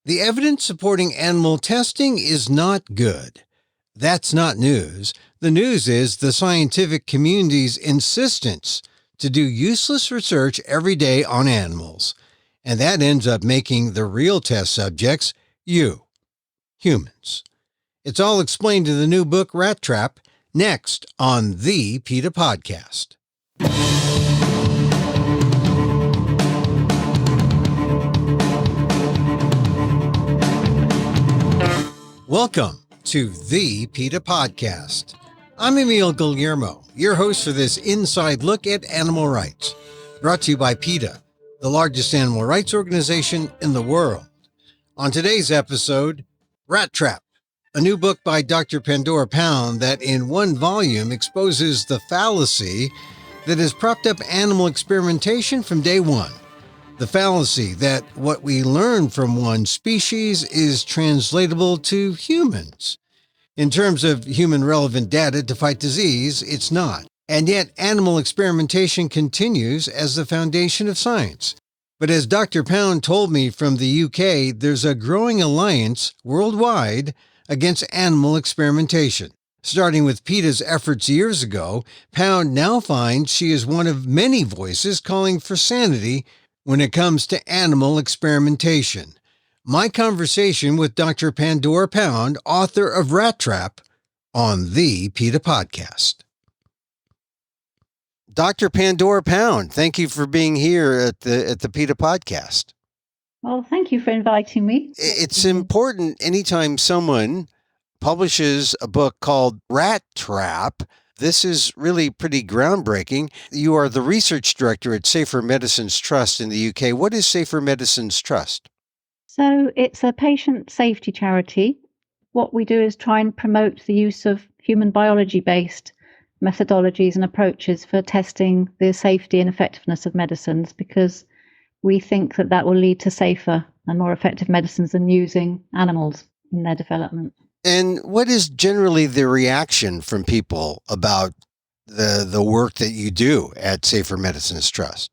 The evidence supporting animal testing is not good. That's not news. The news is the scientific community's insistence to do useless research every day on animals. And that ends up making the real test subjects humans. It's all explained in the new book, Rat Trap, next on the PETA Podcast. Welcome to the PETA Podcast. I'm Emil Guillermo, your host for this inside look at animal rights, brought to you by PETA, the largest animal rights organization in the world. On today's episode, Rat Trap, a new book by Dr. Pandora Pound that in one volume exposes the fallacy that has propped up animal experimentation from day one. The fallacy that what we learn from one species is translatable to humans. In terms of human-relevant data to fight disease, it's not. And yet, animal experimentation continues as the foundation of science. But as Dr. Pound told me from the UK, there's a growing alliance worldwide against animal experimentation. Starting with PETA's efforts years ago, Pound now finds she is one of many voices calling for sanity when it comes to animal experimentation. My conversation with Dr. Pandora Pound, author of Rat Trap, on the PETA Podcast. Dr. Pandora Pound, thank you for being here at the PETA Podcast. Well, thank you for inviting me. It's important anytime someone publishes a book called Rat Trap. This is really pretty groundbreaking. You are the research director at Safer Medicines Trust in the UK. What is Safer Medicines Trust? So it's a patient safety charity. What we do is try and promote the use of human biology-based methodologies and approaches for testing the safety and effectiveness of medicines, because we think that that will lead to safer and more effective medicines than using animals in their development. And what is generally the reaction from people about the work that you do at Safer Medicines Trust?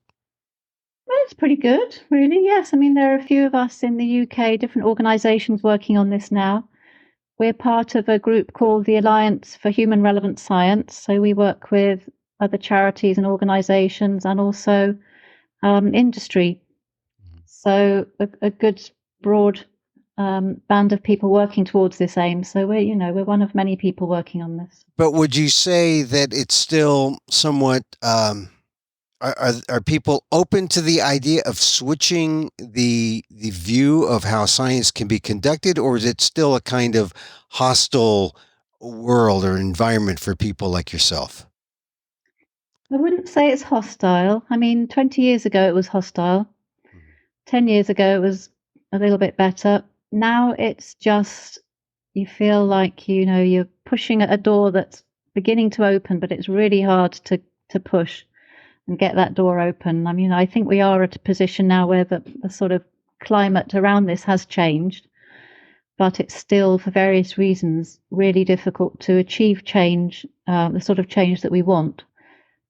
Well, it's pretty good, really, yes. I mean, there are a few of us in the UK, different organisations working on this now. We're part of a group called the Alliance for Human Relevant Science. So we work with other charities and organisations and also industry. So a good broad band of people working towards this aim. So we're one of many people working on this. But would you say that it's still somewhat, are people open to the idea of switching the view of how science can be conducted, or is it still a kind of hostile world or environment for people like yourself? I wouldn't say it's hostile. I mean, 20 years ago it was hostile. 10 years ago it was a little bit better. Now it's just, you feel like, you're pushing at a door that's beginning to open, but it's really hard to push and get that door open. I mean, I think we are at a position now where the sort of climate around this has changed, but it's still, for various reasons, really difficult to achieve change, the sort of change that we want,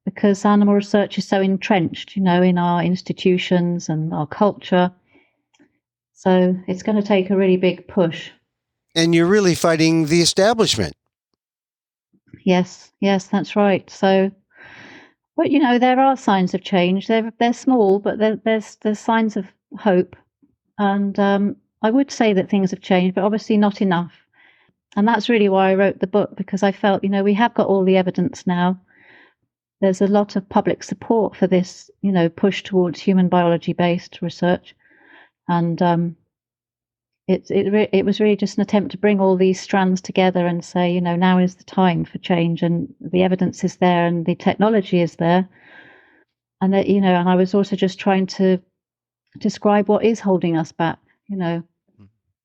because animal research is so entrenched, in our institutions and our culture. So it's going to take a really big push. And you're really fighting the establishment. Yes, that's right. So, but there are signs of change. They're small, but there's signs of hope. And I would say that things have changed, but obviously not enough. And that's really why I wrote the book, because I felt, we have got all the evidence now. There's a lot of public support for this, push towards human biology-based research. And it was really just an attempt to bring all these strands together and say, now is the time for change, and the evidence is there and the technology is there. And that, and I was also just trying to describe what is holding us back,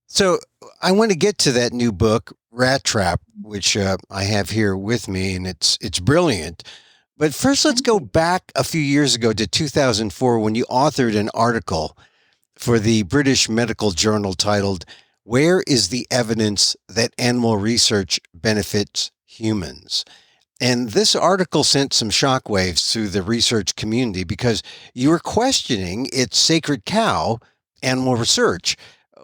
So I want to get to that new book, Rat Trap, which I have here with me, and it's brilliant. But first, let's go back a few years ago to 2004 when you authored an article for the British Medical Journal titled, "Where is the Evidence That Animal Research Benefits Humans?" And this article sent some shockwaves through the research community because you were questioning its sacred cow, animal research.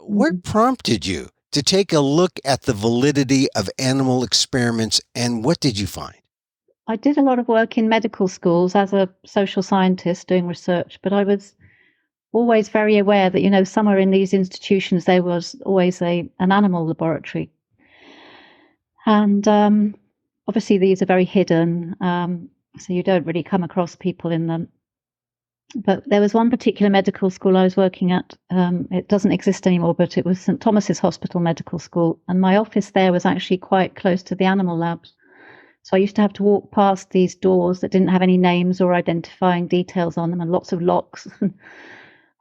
what prompted you to take a look at the validity of animal experiments, and what did you find? I did a lot of work in medical schools as a social scientist doing research, but I was always very aware that, somewhere in these institutions there was always an animal laboratory. And obviously these are very hidden, so you don't really come across people in them. But there was one particular medical school I was working at. It doesn't exist anymore, but it was St. Thomas's Hospital Medical School. And my office there was actually quite close to the animal labs. So I used to have to walk past these doors that didn't have any names or identifying details on them and lots of locks.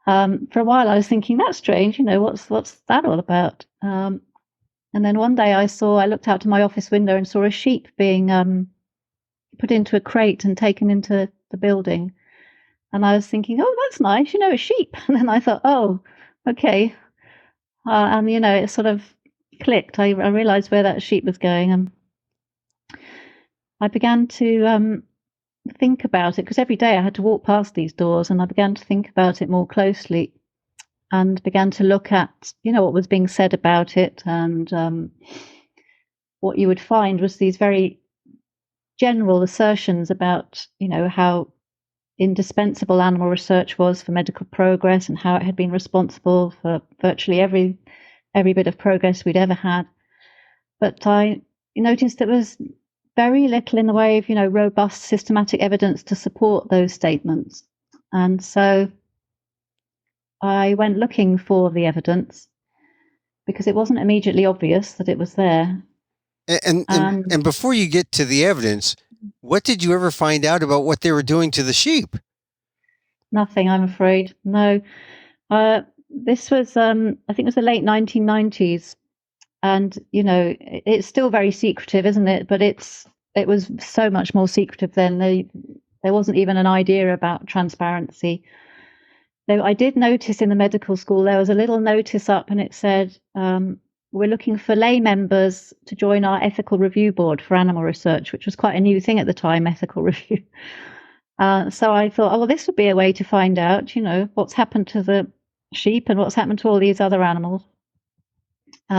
For a while I was thinking, that's strange, what's that all about? And then one day I looked out to my office window and saw a sheep being put into a crate and taken into the building. And I was thinking, oh, that's nice, a sheep. And then I thought, oh, okay. And, it sort of clicked. I realized where that sheep was going. And I began to think about it, because every day I had to walk past these doors, and I began to think about it more closely and began to look at, what was being said about it. And what you would find was these very general assertions about, how indispensable animal research was for medical progress and how it had been responsible for virtually every bit of progress we'd ever had. But I noticed there was very little in the way of, robust systematic evidence to support those statements. And so I went looking for the evidence because it wasn't immediately obvious that it was there. And before you get to the evidence, what did you ever find out about what they were doing to the sheep? Nothing, I'm afraid. No. This was, I think it was the late 1990s. And, it's still very secretive, isn't it? But it was so much more secretive then. There wasn't even an idea about transparency. Though I did notice in the medical school, there was a little notice up and it said, we're looking for lay members to join our ethical review board for animal research, which was quite a new thing at the time, ethical review. So I thought, oh, well, this would be a way to find out, what's happened to the sheep and what's happened to all these other animals.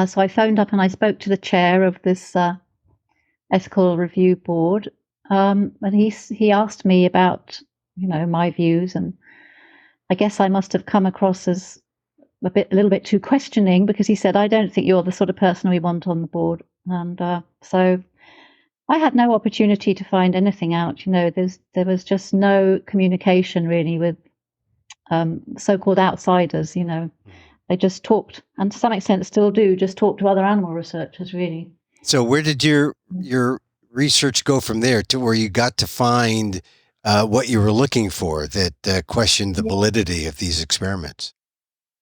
So I phoned up and I spoke to the chair of this ethical review board, and he asked me about, my views, and I guess I must have come across as a little bit too questioning, because he said, I don't think you're the sort of person we want on the board. And so I had no opportunity to find anything out. There was just no communication really with so-called outsiders. They just talked, and to some extent still do, just talk to other animal researchers, really. So where did your research go from there to where you got to find what you were looking for that questioned the validity of these experiments?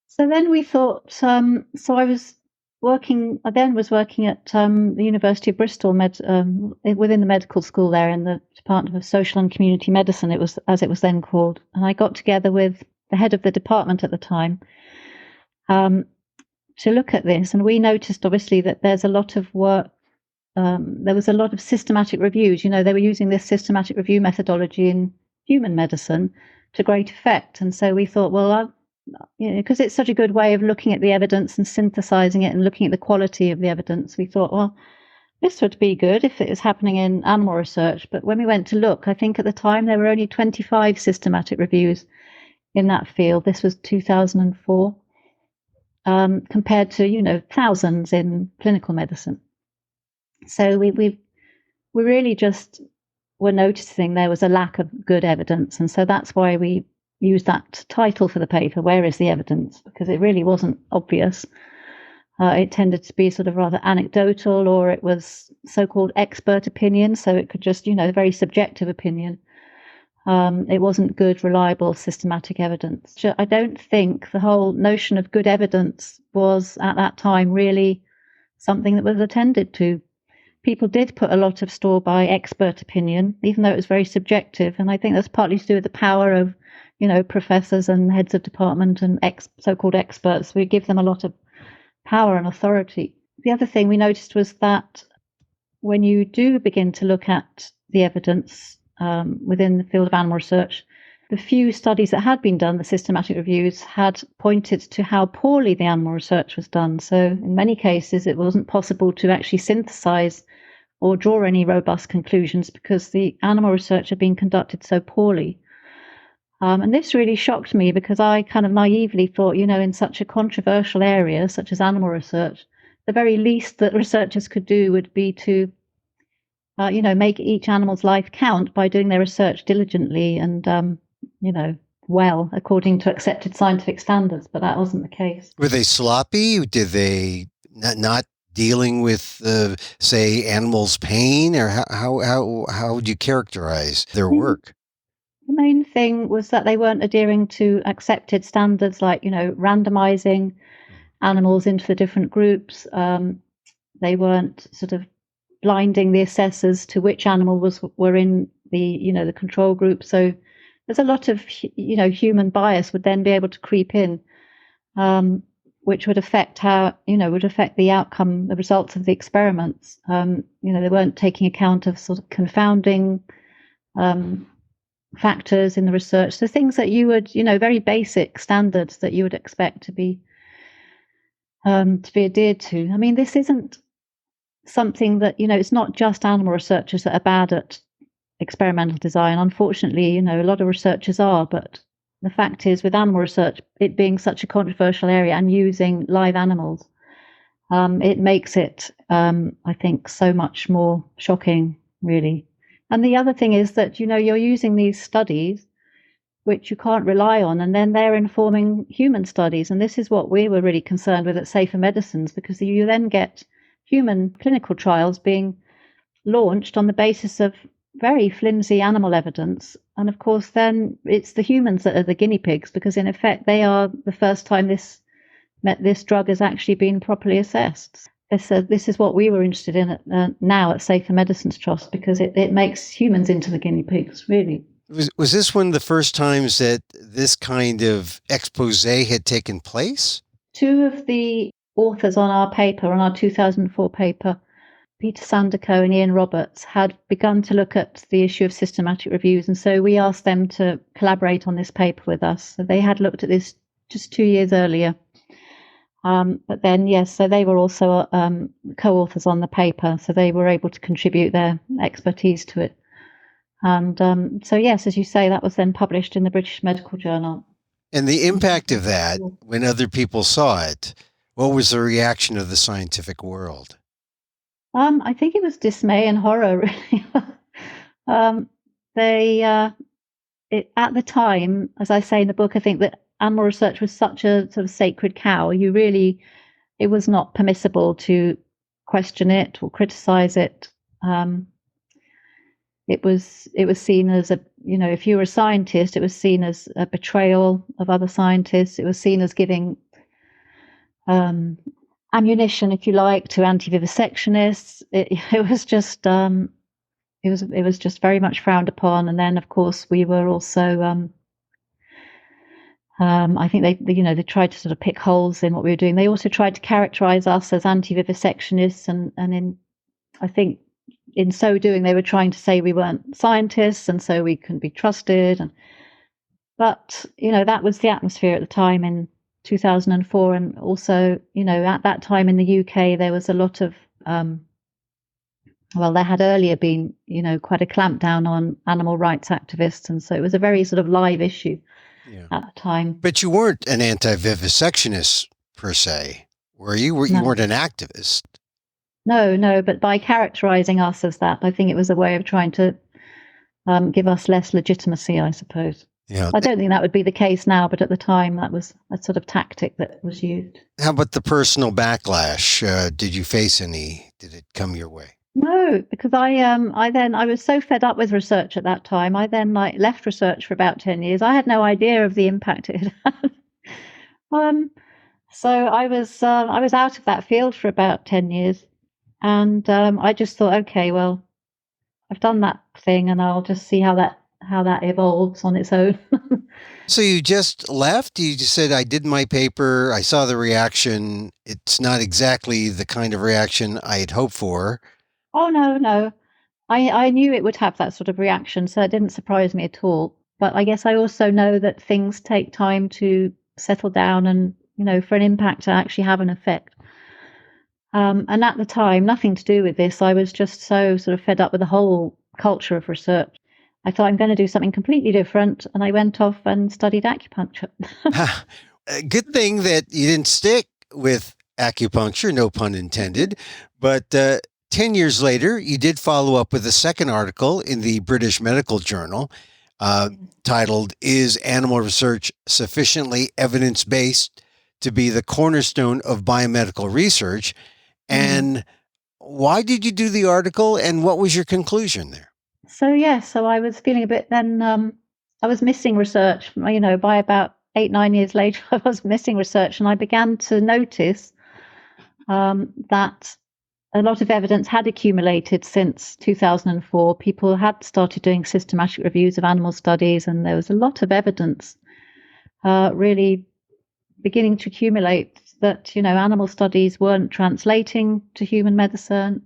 So then we thought, so I was working at the University of Bristol within the medical school there in the Department of Social and Community Medicine, it was then called. And I got together with the head of the department at the time to look at this. And we noticed, obviously, that there's a lot of work. There was a lot of systematic reviews. They were using this systematic review methodology in human medicine to great effect. And so we thought, well, because it's such a good way of looking at the evidence and synthesizing it and looking at the quality of the evidence, we thought, well, this would be good if it was happening in animal research. But when we went to look, I think at the time there were only 25 systematic reviews in that field. This was 2004, compared to, thousands in clinical medicine. So we really just were noticing there was a lack of good evidence. And so that's why we used that title for the paper, Where is the Evidence? Because it really wasn't obvious. It tended to be sort of rather anecdotal, or it was so-called expert opinion. So it could just, very subjective opinion. It wasn't good, reliable, systematic evidence. I don't think the whole notion of good evidence was at that time really something that was attended to. People did put a lot of store by expert opinion, even though it was very subjective. And I think that's partly to do with the power of, professors and heads of department and so-called experts. We give them a lot of power and authority. The other thing we noticed was that when you do begin to look at the evidence within the field of animal research, the few studies that had been done, the systematic reviews, had pointed to how poorly the animal research was done. So in many cases, it wasn't possible to actually synthesize or draw any robust conclusions because the animal research had been conducted so poorly. And this really shocked me because I kind of naively thought, in such a controversial area, such as animal research, the very least that researchers could do would be to, make each animal's life count by doing their research diligently and, well, according to accepted scientific standards. But that wasn't the case. Were they sloppy? Did they not dealing with, say, animals' pain, or how would you characterize their work? The main thing was that they weren't adhering to accepted standards like, randomizing animals into the different groups. They weren't sort of blinding the assessors to which animal were in the control group. So there's a lot of, human bias would then be able to creep in, which would affect the outcome, the results of the experiments. They weren't taking account of sort of confounding factors in the research. So things that you would, very basic standards that you would expect to be adhered to. I mean, this isn't something that, it's not just animal researchers that are bad at experimental design. Unfortunately, a lot of researchers are, but the fact is with animal research, it being such a controversial area and using live animals, it makes it, I think, so much more shocking, really. And the other thing is that, you're using these studies which you can't rely on, and then they're informing human studies. And this is what we were really concerned with at Safer Medicines, because you then get human clinical trials being launched on the basis of very flimsy animal evidence. And of course, then it's the humans that are the guinea pigs, because in effect, they are the first time this drug has actually been properly assessed. This is what we were interested in now at Safer Medicines Trust, because it makes humans into the guinea pigs, really. Was this one of the first times that this kind of expose had taken place? Two of the authors on our 2004 paper, Peter Sandercoe and Ian Roberts, had begun to look at the issue of systematic reviews. And so we asked them to collaborate on this paper with us. So they had looked at this just 2 years earlier. But then, yes, so they were also co-authors on the paper. So they were able to contribute their expertise to it. And so, yes, as you say, that was then published in the British Medical Journal. And the impact of that, when other people saw it, what was the reaction of the scientific world? I think it was dismay and horror, really. At the time, as I say in the book, I think that animal research was such a sort of sacred cow. It was not permissible to question it or criticize it. It was seen as if you were a scientist, it was seen as a betrayal of other scientists. It was seen as giving ammunition, if you like, to anti-vivisectionists. It was just very much frowned upon. And then, of course, we were also. I think they tried to sort of pick holes in what we were doing. They also tried to characterize us as anti-vivisectionists, and I think in so doing they were trying to say we weren't scientists and so we couldn't be trusted. But that was the atmosphere at the time in 2004, and also at that time in the UK there was a lot of there had earlier been quite a clampdown on animal rights activists, and so it was a very sort of live issue. Yeah. At the time. But you weren't an anti-vivisectionist per se, were you? No. You weren't an activist. No, but by characterizing us as that, I think it was a way of trying to give us less legitimacy, I suppose. Yeah. I don't think that would be the case now, but at the time that was a sort of tactic that was used. How about the personal backlash? Did you face any? Did it come your way? No, because I was so fed up with research at that time. I then left research for about 10 years. I had no idea of the impact it had had. So I was out of that field for about 10 years, and I just thought, okay, well, I've done that thing, and I'll just see how that evolves on its own. So you just left? You just said, I did my paper, I saw the reaction. It's not exactly the kind of reaction I had hoped for. Oh, no. I knew it would have that sort of reaction, so it didn't surprise me at all. But I guess I also know that things take time to settle down and, for an impact to actually have an effect. And at the time, nothing to do with this, I was just so sort of fed up with the whole culture of research. I thought I'm going to do something completely different, and I went off and studied acupuncture. A good thing that you didn't stick with acupuncture, no pun intended, but 10 years later, you did follow up with a second article in the British Medical Journal titled, "Is Animal Research Sufficiently Evidence-Based to be the Cornerstone of Biomedical Research?" And why did you do the article, and what was your conclusion there? So I was feeling a bit then, I was missing research, by about 8-9 years later, I was missing research, and I began to notice that a lot of evidence had accumulated since 2004. People had started doing systematic reviews of animal studies, and there was a lot of evidence really beginning to accumulate that, animal studies weren't translating to human medicine.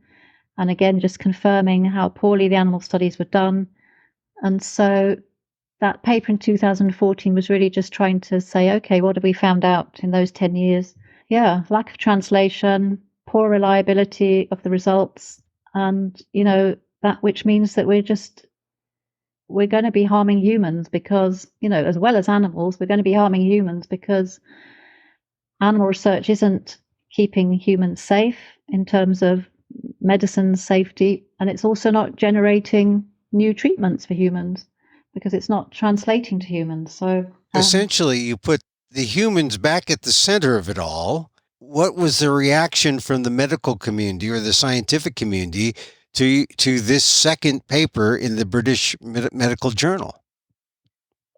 And again, just confirming how poorly the animal studies were done. And so that paper in 2014 was really just trying to say, okay, what have we found out in those 10 years? Yeah, lack of translation, poor reliability of the results, and, that which means that we're going to be harming humans because, as well as animals, we're going to be harming humans because animal research isn't keeping humans safe in terms of medicine safety, and it's also not generating new treatments for humans because it's not translating to humans. So essentially, you put the humans back at the center of it all. What was the reaction from the medical community or the scientific community to this second paper in the British Medical Journal?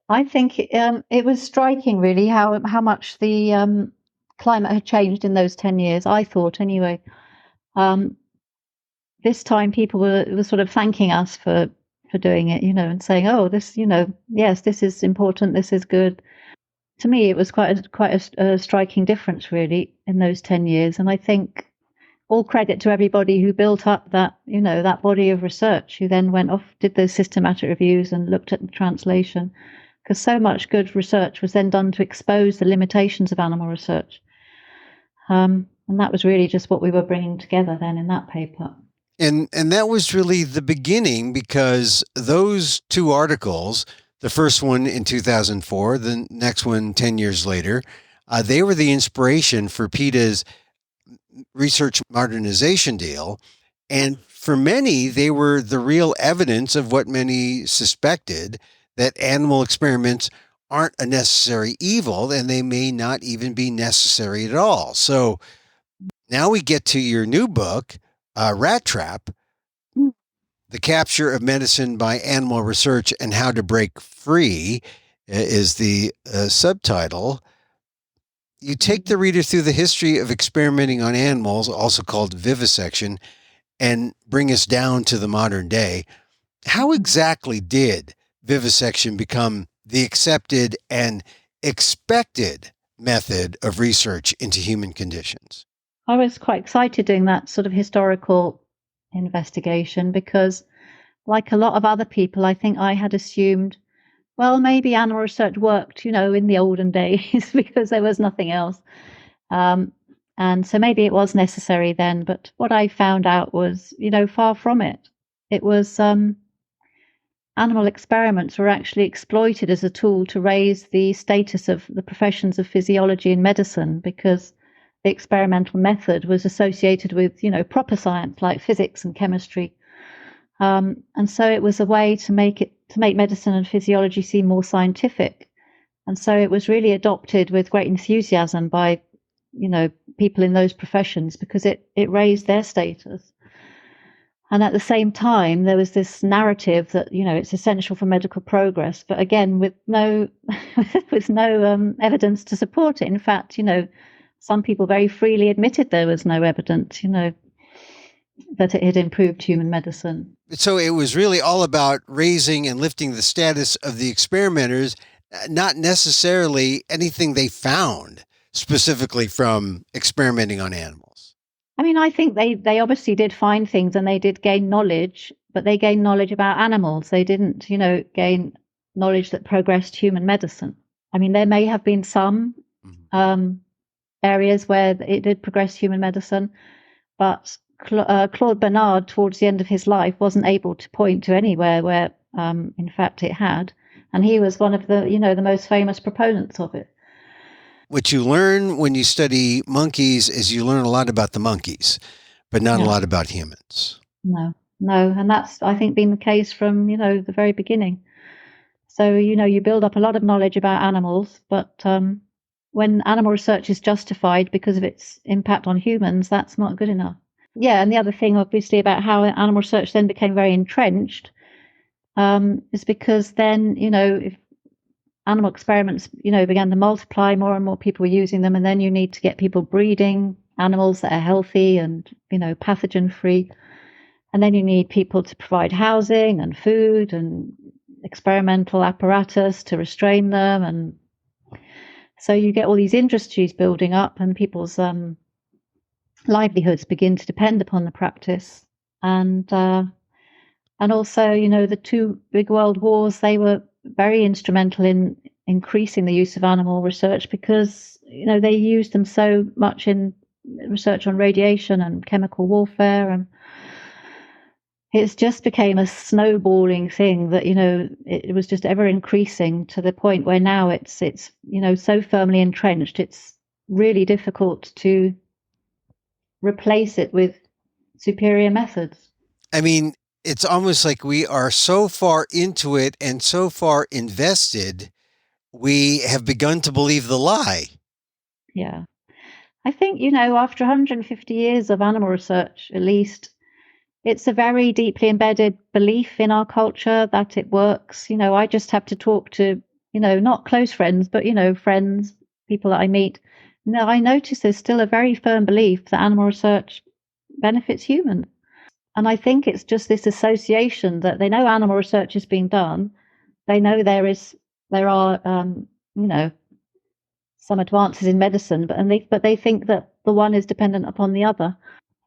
I think it was striking, really, how much the climate had changed in those 10 years, I thought, anyway. This time people were sort of thanking us for doing it, and saying, oh, this, yes, this is important, this is good. To me, it was quite a striking difference, really, in those 10 years. And I think all credit to everybody who built up that, that body of research, who then went off, did those systematic reviews and looked at the translation, because so much good research was then done to expose the limitations of animal research. And that was really just what we were bringing together then in that paper. And that was really the beginning, because those two articles, the first one in 2004, the next one 10 years later, they were the inspiration for PETA's research modernization deal. And for many, they were the real evidence of what many suspected, that animal experiments aren't a necessary evil, and they may not even be necessary at all. So now we get to your new book, Rat Trap, The Capture of Medicine by Animal Research and How to Break Free is the subtitle. You take the reader through the history of experimenting on animals, also called vivisection, and bring us down to the modern day. How exactly did vivisection become the accepted and expected method of research into human conditions? I was quite excited doing that sort of historical investigation because, like a lot of other people, I think I had assumed, well, maybe animal research worked, in the olden days because there was nothing else. And so maybe it was necessary then. But what I found out was, far from it. It was animal experiments were actually exploited as a tool to raise the status of the professions of physiology and medicine, because the experimental method was associated with, proper science like physics and chemistry. And so it was a way to make medicine and physiology seem more scientific. And so it was really adopted with great enthusiasm by, people in those professions because it raised their status. And at the same time, there was this narrative that, it's essential for medical progress, but again, with no evidence to support it. In fact, some people very freely admitted there was no evidence, that it had improved human medicine. So it was really all about raising and lifting the status of the experimenters, not necessarily anything they found specifically from experimenting on animals. I mean, I think they obviously did find things and they did gain knowledge, but they gained knowledge about animals. They didn't, gain knowledge that progressed human medicine. I mean, there may have been some areas where it did progress human medicine, but Claude Bernard, towards the end of his life, wasn't able to point to anywhere where, in fact, it had. And he was one of the, the most famous proponents of it. What you learn when you study monkeys is you learn a lot about the monkeys, but not a lot about humans. No. And that's, I think, been the case from, the very beginning. So, you build up a lot of knowledge about animals, but when animal research is justified because of its impact on humans, that's not good enough. Yeah, and the other thing, obviously, about how animal research then became very entrenched is because then, if animal experiments, began to multiply, more and more people were using them, and then you need to get people breeding animals that are healthy and, pathogen-free. And then you need people to provide housing and food and experimental apparatus to restrain them. And so you get all these industries building up, and people's livelihoods begin to depend upon the practice. And also, the two big world wars, they were very instrumental in increasing the use of animal research because, they used them so much in research on radiation and chemical warfare. And it's just became a snowballing thing that, it was just ever increasing to the point where now it's so firmly entrenched, it's really difficult to replace it with superior methods. I mean, it's almost like we are so far into it and so far invested, we have begun to believe the lie. Yeah. I think, after 150 years of animal research, at least, it's a very deeply embedded belief in our culture that it works. I just have to talk to, not close friends, but, friends, people that I meet. I notice there's still a very firm belief that animal research benefits humans. And I think it's just this association that they know animal research is being done. They know there are, some advances in medicine, but they think that the one is dependent upon the other,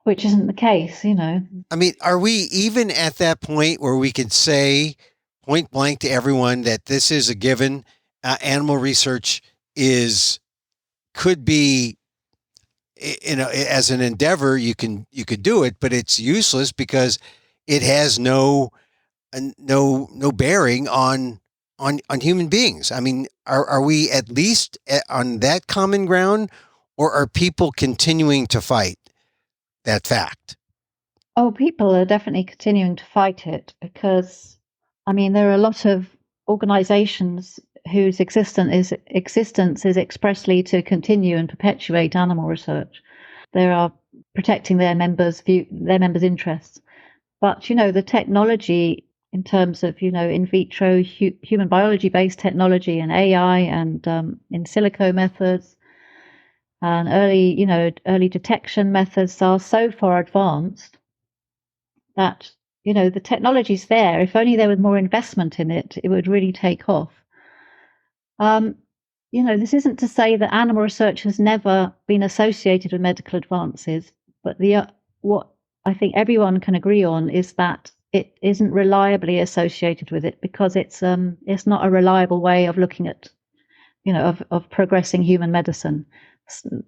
which isn't the case, I mean, are we even at that point where we can say point blank to everyone that this is a given? Animal research could be, as an endeavor, you could do it, but it's useless because it has no bearing on human beings. I mean, are we at least on that common ground, or are people continuing to fight that fact? Oh, people are definitely continuing to fight it because, there are a lot of organizations whose existence is expressly to continue and perpetuate animal research. They are protecting their members' interests. But, the technology in terms of, in vitro human biology-based technology and AI and in silico methods and early detection methods are so far advanced that, the technology's there. If only there was more investment in it, it would really take off. This isn't to say that animal research has never been associated with medical advances, but what I think everyone can agree on is that it isn't reliably associated with it because it's not a reliable way of looking at, of progressing human medicine.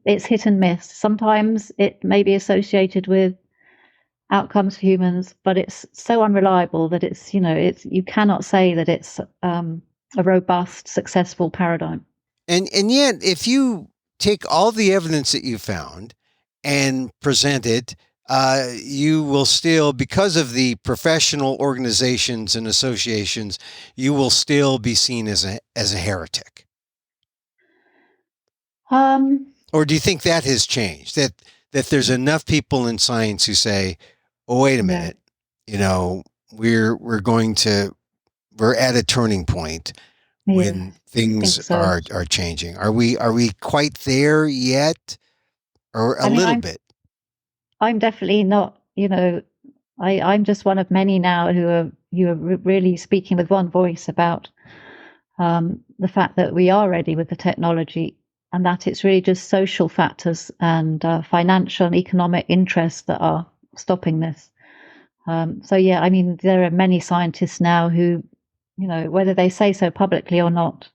It's hit and miss. Sometimes it may be associated with outcomes for humans, but it's so unreliable that it's you cannot say that it's a robust, successful paradigm. And yet, if you take all the evidence that you found and present it, you will still, because of the professional organizations and associations, you will still be seen as a heretic. Or do you think that has changed? That there's enough people in science who say, "Oh, wait a minute, we're at a turning point when things are changing." Are we quite there yet, or a little bit? I'm definitely not. I'm just one of many now who are really speaking with one voice about the fact that we are ready with the technology, and that it's really just social factors and financial and economic interests that are stopping this. So yeah, there are many scientists now who whether they say so publicly or not,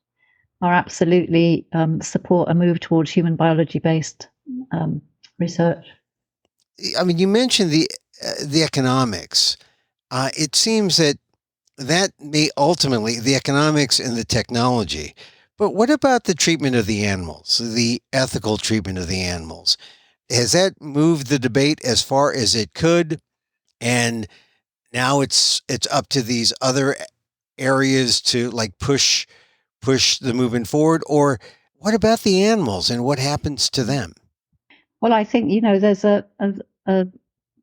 are absolutely support a move towards human biology-based research. I mean, you mentioned the economics. It seems that may ultimately the economics and the technology. But what about the treatment of the animals, the ethical treatment of the animals? Has that moved the debate as far as it could? And now it's up to these other areas to like push the movement forward? Or what about the animals and what happens to them? Well, I think, there's a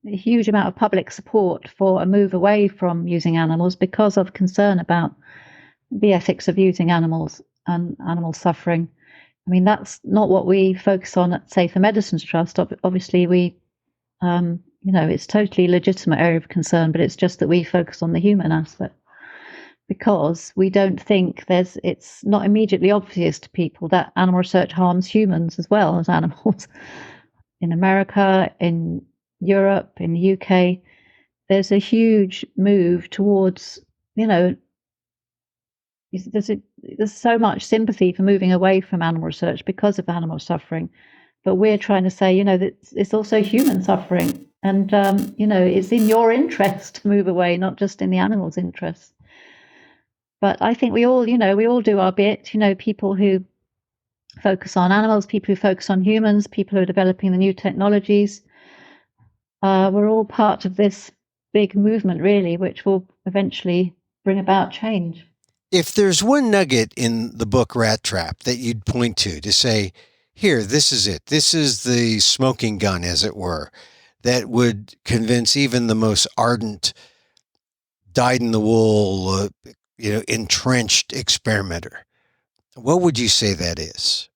huge amount of public support for a move away from using animals because of concern about the ethics of using animals and animal suffering. I mean, that's not what we focus on at Safer Medicines Trust. Obviously, it's totally legitimate area of concern, but it's just that we focus on the human aspect because we don't think it's not immediately obvious to people that animal research harms humans as well as animals. In America, in Europe, in the UK, there's a huge move towards, there's so much sympathy for moving away from animal research because of animal suffering. But we're trying to say, that it's also human suffering. And, it's in your interest to move away, not just in the animal's interest. But I think we all do our bit, people who focus on animals, people who focus on humans, people who are developing the new technologies. We're all part of this big movement, really, which will eventually bring about change. If there's one nugget in the book Rat Trap that you'd point to say, here, this is it. This is the smoking gun, as it were, that would convince even the most ardent, dyed-in-the-wool, entrenched experimenter. What would you say that is?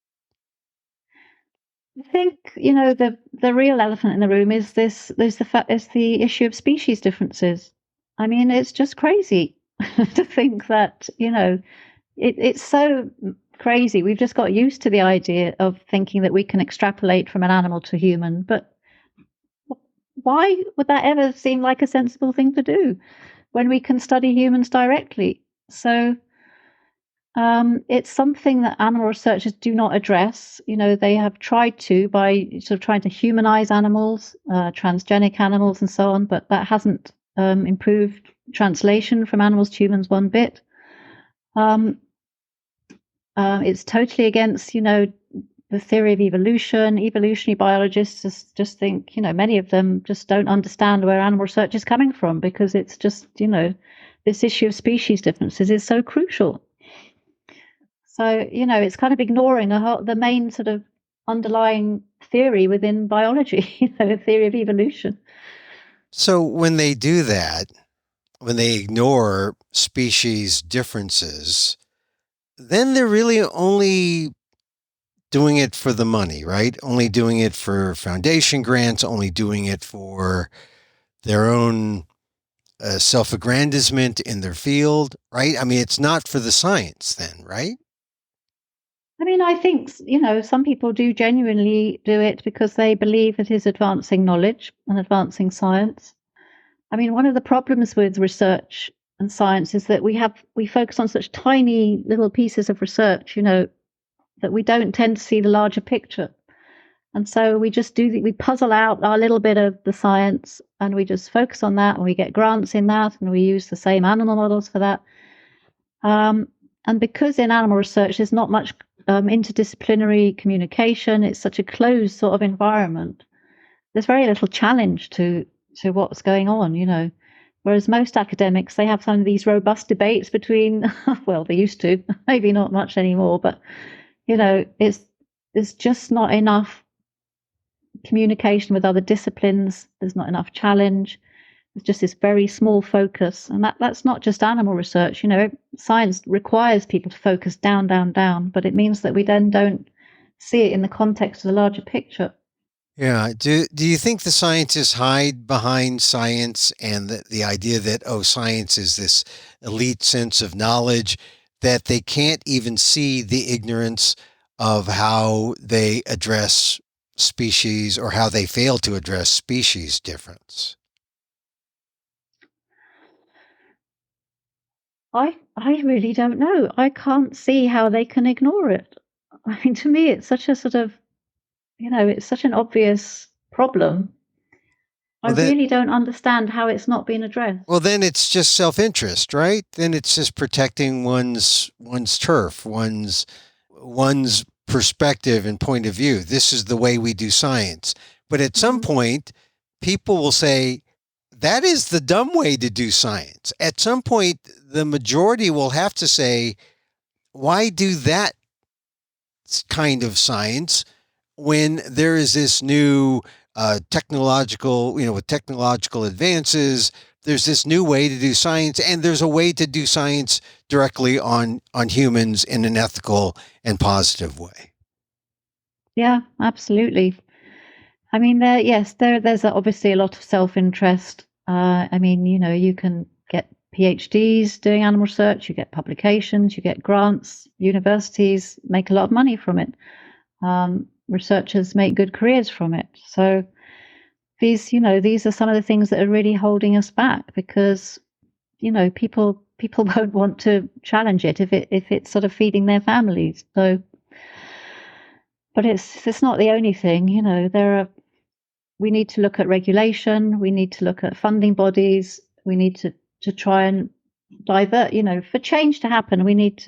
I think, the real elephant in the room is the issue of species differences. I mean, it's just crazy to think that, it's so crazy. We've just got used to the idea of thinking that we can extrapolate from an animal to human, but why would that ever seem like a sensible thing to do when we can study humans directly? So it's something that animal researchers do not address. They have tried to by sort of trying to humanize animals, transgenic animals, and so on, but that hasn't improved translation from animals to humans one bit. It's totally against, the theory of evolution. Evolutionary biologists just think, many of them just don't understand where animal research is coming from because it's just, this issue of species differences is so crucial. So, it's kind of ignoring the main sort of underlying theory within biology, the theory of evolution. So when they do that, when they ignore species differences, then they're really only doing it for the money, right? Only doing it for foundation grants, only doing it for their own self-aggrandizement in their field, right? I mean, it's not for the science then, right? I mean, I think, some people do genuinely do it because they believe it is advancing knowledge and advancing science. I mean, one of the problems with research and science is that we focus on such tiny little pieces of research, that we don't tend to see the larger picture. And so we just we puzzle out our little bit of the science and we just focus on that and we get grants in that and we use the same animal models for that. And because in animal research there's not much interdisciplinary communication, it's such a closed sort of environment, there's very little challenge to what's going on, Whereas most academics, they have some of these robust debates between, well, they used to, maybe not much anymore, but, there's just not enough communication with other disciplines. There's not enough challenge. There's just this very small focus. And that's not just animal research. Science requires people to focus down, down, down, but it means that we then don't see it in the context of the larger picture. Yeah. Do you think the scientists hide behind science and the idea that, science is this elite sense of knowledge, that they can't even see the ignorance of how they address species or how they fail to address species difference? I I really don't know. I can't see how they can ignore it. I mean, to me, it's such a sort of, it's such an obvious problem. I Well, then, really don't understand how it's not been addressed. well, then it's just self-interest, right? Then it's just protecting one's turf, one's perspective and point of view. This is the way we do science. But at some point, people will say, that is the dumb way to do science. At some point, the majority will have to say, why do that kind of science when there is this new technological, with technological advances, there's this new way to do science, and there's a way to do science directly on humans in an ethical and positive way. Yeah, absolutely. I mean, there's obviously a lot of self-interest. I mean, you can get PhDs doing animal research, you get publications, you get grants, universities make a lot of money from it. Researchers make good careers from it. So these are some of the things that are really holding us back, because, people won't want to challenge it if it's sort of feeding their families. So, but it's not the only thing. We need to look at regulation. We need to look at funding bodies. We need to try and divert, for change to happen. We need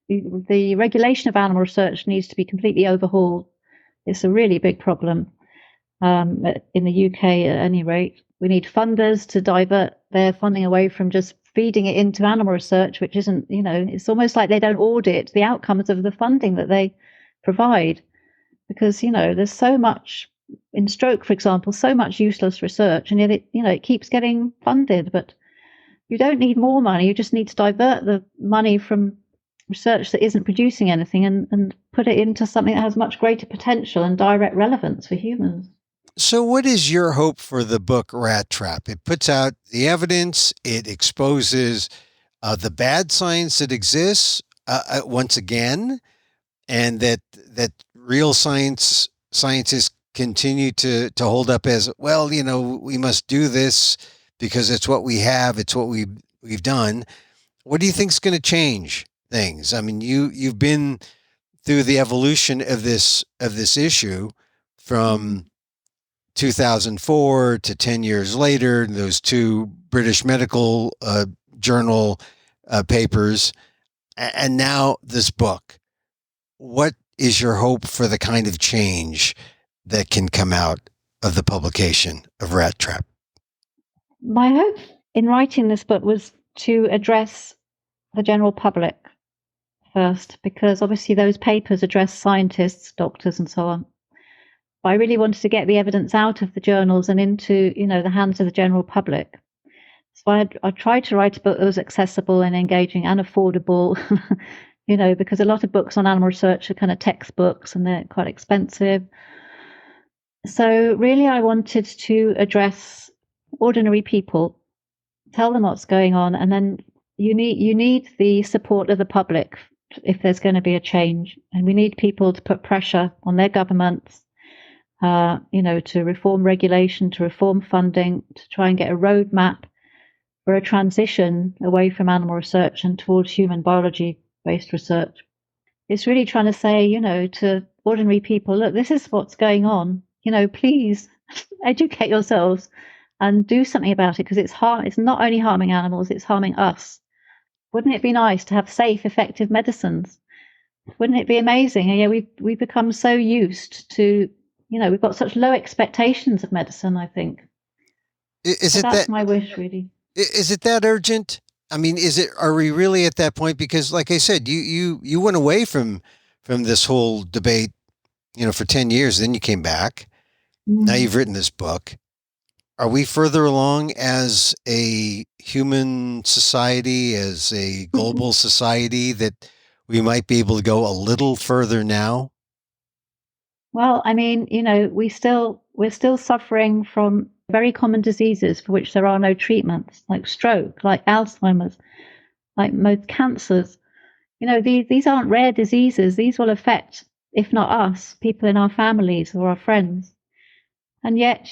the regulation of animal research needs to be completely overhauled. It's a really big problem in the UK at any rate. We need funders to divert their funding away from just feeding it into animal research, which isn't, it's almost like they don't audit the outcomes of the funding that they provide. Because, there's so much in stroke, for example, so much useless research, and yet it keeps getting funded. But you don't need more money. You just need to divert the money from research that isn't producing anything and put it into something that has much greater potential and direct relevance for humans. So what is your hope for the book Rat Trap? It puts out the evidence. It exposes the bad science that exists once again, and that real scientists continue to hold up as, well, we must do this because it's what we have, it's what we've done. What do you think is going to change things? I mean, you've been through the evolution of this issue from 2004 to 10 years later, those two British medical journal papers, and now this book. What is your hope for the kind of change that can come out of the publication of Rat Trap? My hope in writing this book was to address the general public first, because obviously those papers address scientists, doctors, and so on. But I really wanted to get the evidence out of the journals and into, the hands of the general public. So I tried to write a book that was accessible and engaging and affordable, because a lot of books on animal research are kind of textbooks and they're quite expensive. So really I wanted to address ordinary people, tell them what's going on, and then you need the support of the public if there's going to be a change. And we need people to put pressure on their governments, to reform regulation, to reform funding, to try and get a roadmap for a transition away from animal research and towards human biology-based research. It's really trying to say, to ordinary people, look, this is what's going on. Please educate yourselves and do something about it, because it's not only harming animals, it's harming us. Wouldn't it be nice to have safe, effective medicines? Wouldn't it be amazing? And we've become so used to, we've got such low expectations of medicine, I think. That's my wish, really. Is it that urgent? I mean, are we really at that point? Because like I said, you went away from this whole debate, for 10 years, then you came back. Now you've written this book. Are we further along as a human society, as a global society, that we might be able to go a little further now? Well, I mean, we're still suffering from very common diseases for which there are no treatments, like stroke, like Alzheimer's, like most cancers. These aren't rare diseases. These will affect, if not us, people in our families or our friends. And yet,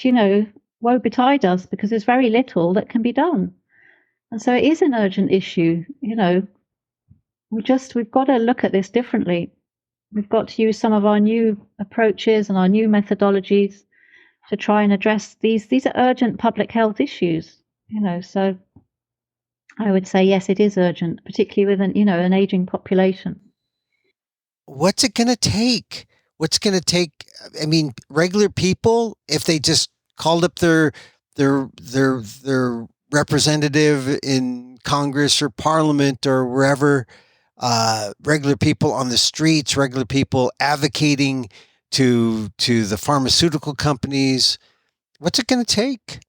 woe betide us, because there's very little that can be done. And so it is an urgent issue. we've got to look at this differently. We've got to use some of our new approaches and our new methodologies to try and address these. These are urgent public health issues, so I would say, yes, it is urgent, particularly with an aging population. What's it going to take? What's going to take? I mean, regular people, if they just called up their representative in Congress or Parliament or wherever, regular people on the streets, regular people advocating to the pharmaceutical companies. What's it going to take?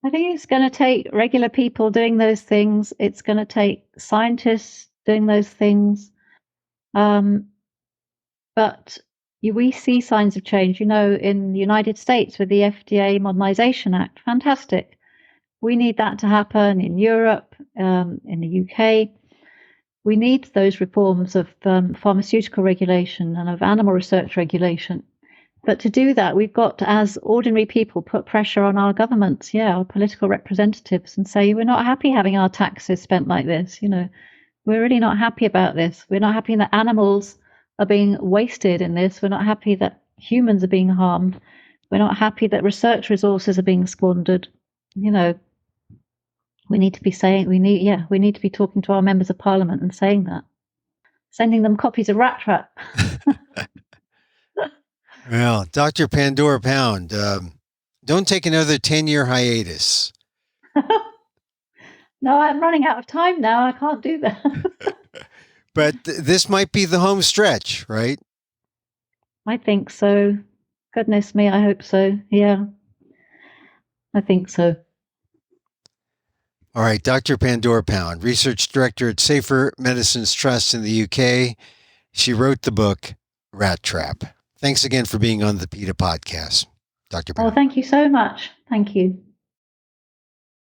I think it's going to take regular people doing those things. It's going to take scientists doing those things. But we see signs of change, in the United States with the FDA Modernization Act. Fantastic. We need that to happen in Europe, in the UK. We need those reforms of pharmaceutical regulation and of animal research regulation. But to do that, we've got to, as ordinary people, put pressure on our governments, our political representatives, and say, we're not happy having our taxes spent like this. We're really not happy about this. We're not happy that animals are being wasted in this. We're not happy that humans are being harmed. We're not happy that research resources are being squandered. We need to be saying, we need to be talking to our members of parliament and saying that, sending them copies of Rat Trap. Well, Dr. Pandora Pound, don't take another 10-year hiatus. No, I'm running out of time now. I can't do that. But this might be the home stretch, right? I think so. Goodness me, I hope so. Yeah, I think so. All right, Dr. Pandora Pound, Research Director at Safer Medicines Trust in the UK. She wrote the book, Rat Trap. Thanks again for being on the PETA podcast, Dr. Pound. Oh, thank you so much. Thank you.